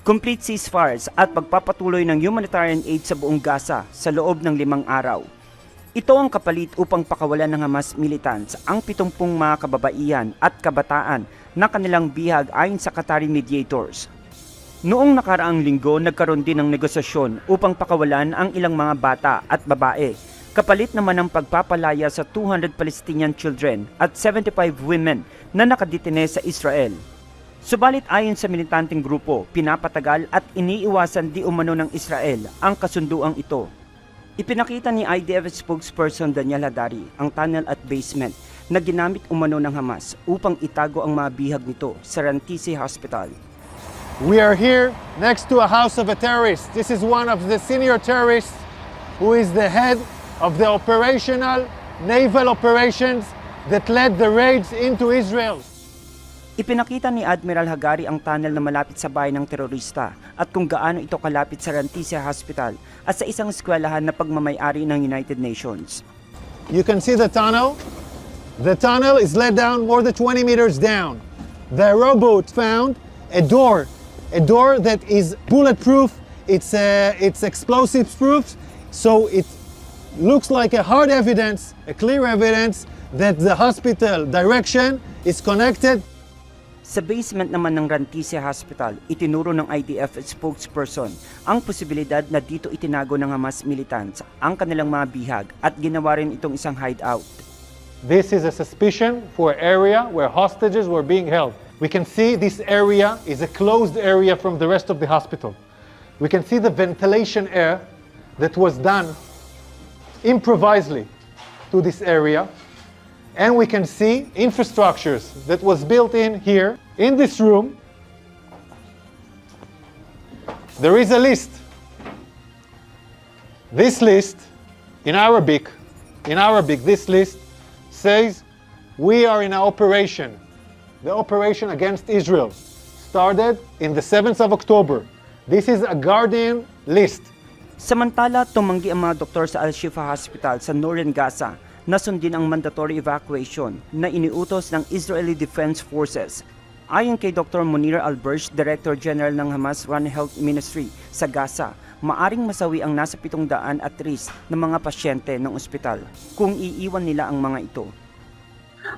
complete ceasefires at pagpapatuloy ng humanitarian aid sa buong Gaza sa loob ng 5 araw. Ito ang kapalit upang pakawalan ng Hamas militants ang 70 mga kababaihan at kabataan na kanilang bihag ayon sa Qatari mediators. Noong nakaraang linggo, nagkaroon din ng negosasyon upang pakawalan ang ilang mga bata at babae, kapalit naman ng pagpapalaya sa 200 Palestinian children at 75 women na nakadetine sa Israel. Subalit ayon sa militanteng grupo, pinapatagal at iniiwasan di umano ng Israel ang kasunduang ito. Ipinakita ni IDF spokesperson Daniel Hadari ang tunnel at basement na ginamit umano ng Hamas upang itago ang mga bihag nito sa Rantisi Hospital. We are here next to a house of a terrorist. This is one of the senior terrorists who is the head of the operational naval operations that led the raids into Israel. Ipinakita ni Admiral Hagari ang tunnel na malapit sa bahay ng terorista at kung gaano ito kalapit sa Rantisi Hospital at sa isang eskwelahan na pagmamayari ng United Nations. You can see the tunnel. The tunnel is let down more than 20 meters down. The rowboat found a door that is bulletproof. It's explosive proof, so it looks like a hard evidence, a clear evidence that the hospital direction is connected. Sa basement naman ng Rantisi Hospital, itinuro ng IDF spokesperson ang posibilidad na dito itinago ng Hamas militants ang kanilang mga bihag at ginawa rin itong isang hideout. This is a suspicion for an area where hostages were being held. We can see this area is a closed area from the rest of the hospital. We can see the ventilation air that was done improvisedly to this area. And we can see infrastructures that was built in here, in this room. There is a list. This list, in Arabic, this list says we are in an operation. The operation against Israel started in the 7th of October. This is a Guardian list. Samantala, tumanggi ang mga doktor sa Al-Shifa Hospital sa Northern Gaza na sundin ang mandatory evacuation na iniutos ng Israeli Defense Forces. Ayon kay Dr. Munir Al-Bursh, Director General ng Hamas-run Health Ministry sa Gaza, maaring masawi ang nasa 700 at least ng mga pasyente ng ospital kung iiwan nila ang mga ito.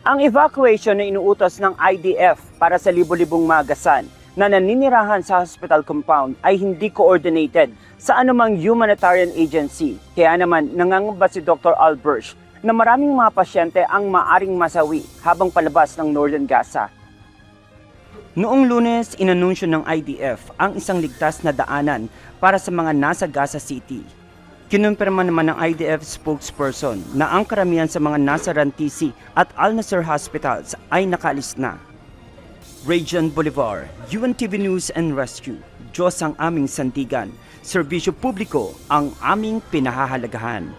Ang evacuation na inuutos ng IDF para sa libo-libong magasan na naninirahan sa hospital compound ay hindi coordinated sa anumang humanitarian agency. Kaya naman nangangamba si Dr. Al-Bursh na maraming mga pasyente ang maaring masawi habang palabas ng Northern Gaza. Noong Lunes, inanunsyo ng IDF ang isang ligtas na daanan para sa mga nasa Gaza City. Kinumpirma naman ng IDF spokesperson na ang karamihan sa mga nasa Rantisi at Al-Nasser hospitals ay nakaalis na. Region Bolivar, UNTV News and Rescue. Diyos ang aming sandigan. Serbisyo publiko ang aming pinahahalagahan.